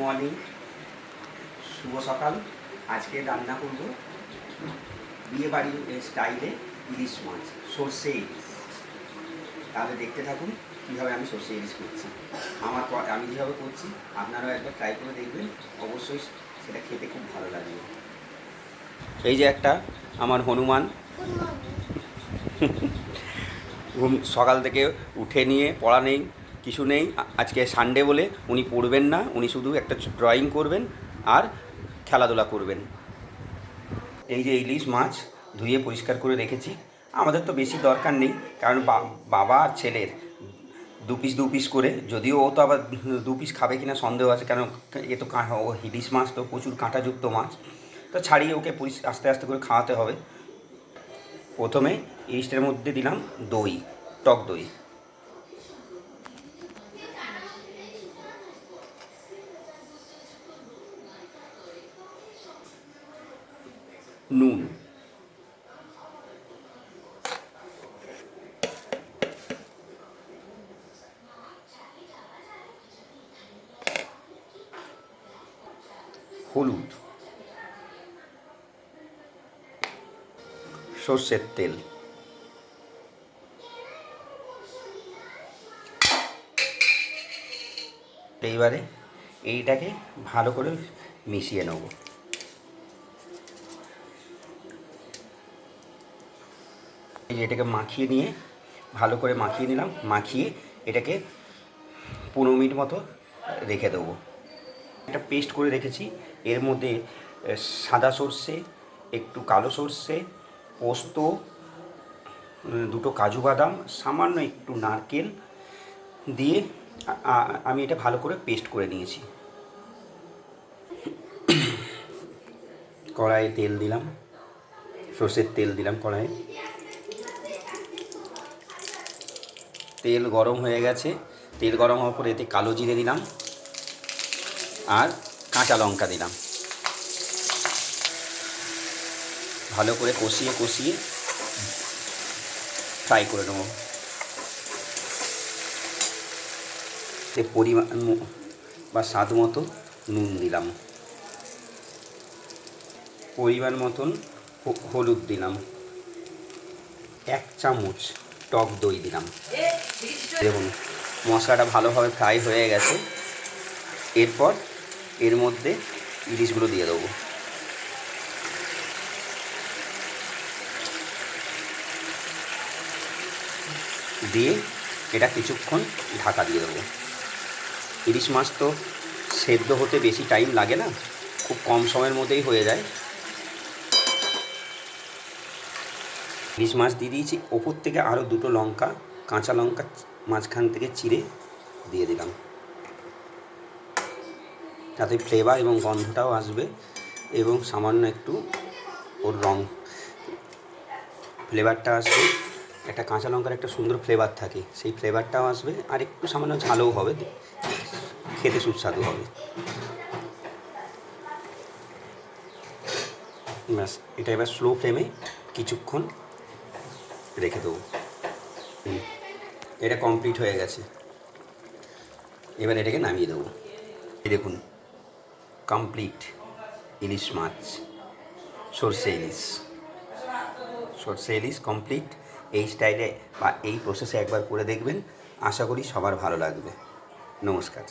Morning, শুভ সকাল। আজকে রান্না করব বিয়েবাড়ির স্টাইলে ইলিশ মাছ, সর্ষে ইলিশ। তাহলে দেখতে থাকুন কীভাবে আমি সর্ষে ইলিশ করছি। আমি যেভাবে করছি আপনারাও একবার ট্রাই করে দেখবেন, অবশ্যই সেটা খেতে খুব ভালো লাগবে। এই যে একটা আমার হনুমান, সকাল থেকে উঠে নিয়ে পড়া নেই, কিছু নেই। আজকে সানডে বলে উনি পড়বেন না, উনি শুধু একটা ড্রয়িং করবেন আর খেলাধুলা করবেন। এই যে ইলিশ মাছ ধুয়ে পরিষ্কার করে রেখেছি। আমাদের তো বেশি দরকার নেই, কারণ বাবা আর ছেলের দু পিস করে, যদিও ও তো আবার 2 পিস খাবে কিনা সন্দেহ আছে, কারণ এ তো ও ইলিশ মাছ তো প্রচুর কাঁটাযুক্ত মাছ, তো ছাড়িয়ে ওকে আস্তে আস্তে করে খাওয়াতে হবে। প্রথমে ইলিশটার মধ্যে দিলাম দই, টক দই, নুন, হলুদ, সর্ষের তেল, এইবারে এইটাকে ভালো করে মিশিয়ে নেব। এটাকে মাখিয়ে নিয়ে ভালো করে মাখিয়ে নিলাম, মাখিয়ে এটাকে 15 মিনিট মতো রেখে দেবো। একটা পেস্ট করে রেখেছি, এর মধ্যে সাদা সর্ষে, একটু কালো সর্ষে, পোস্ত, 2টো কাজু বাদাম, সামান্য একটু নারকেল দিয়ে আমি এটা ভালো করে পেস্ট করে নিয়েছি। কড়াইয়ে তেল দিলাম, সর্ষের তেল দিলাম কড়াইয়ে। তেল গরম হয়ে গেছে, তেল গরম হওয়ার পরে এতে কালো জিরে দিলাম আর কাঁচা লঙ্কা দিলাম। ভালো করে কষিয়ে কষিয়ে ফ্রাই করে নেব। পরিমাণ বা স্বাদ মতো নুন দিলাম, পরিমাণ মতন হলুদ দিলাম, 1 চামচ টক দই দিলাম। দেখুন মশলাটা ভালোভাবে ফ্রাই হয়ে গেছে। এরপর এর মধ্যে ইলিশগুলো দিয়ে দেবো। দিয়ে এটা কিছুক্ষণ ঢাকা দিয়ে দেবো। ইলিশ মাছ তো সেদ্ধ হতে বেশি টাইম লাগে না, খুব কম সময়ের মধ্যেই হয়ে যায়। ইলিশ মাছ দিয়ে দিয়েছি, ওপর থেকে আরও 2টো লঙ্কা, কাঁচা লঙ্কা মাঝখান থেকে চিড়ে দিয়ে দিলাম, তাতে ফ্লেভার এবং গন্ধটাও আসবে এবং সামান্য একটু ওর ফ্লেভারটা আসবে। একটা কাঁচা লঙ্কার একটা সুন্দর ফ্লেভার থাকে, সেই ফ্লেভারটাও আসবে আর একটু সামান্য ঝালও হবে, খেতে সুস্বাদু হবে। ব্যাস, এটা এবার স্লো ফ্লেমে কিছুক্ষণ রেখে দেবো। এটা কমপ্লিট হয়ে গেছে, এবার এটাকে নামিয়ে দেবো। এই দেখুন কমপ্লিট ইলিশ মাছ, সর্ষে ইলিশ কমপ্লিট। এই স্টাইলে বা এই প্রসেসে একবার করে দেখবেন, আশা করি সবার ভালো লাগবে। নমস্কার।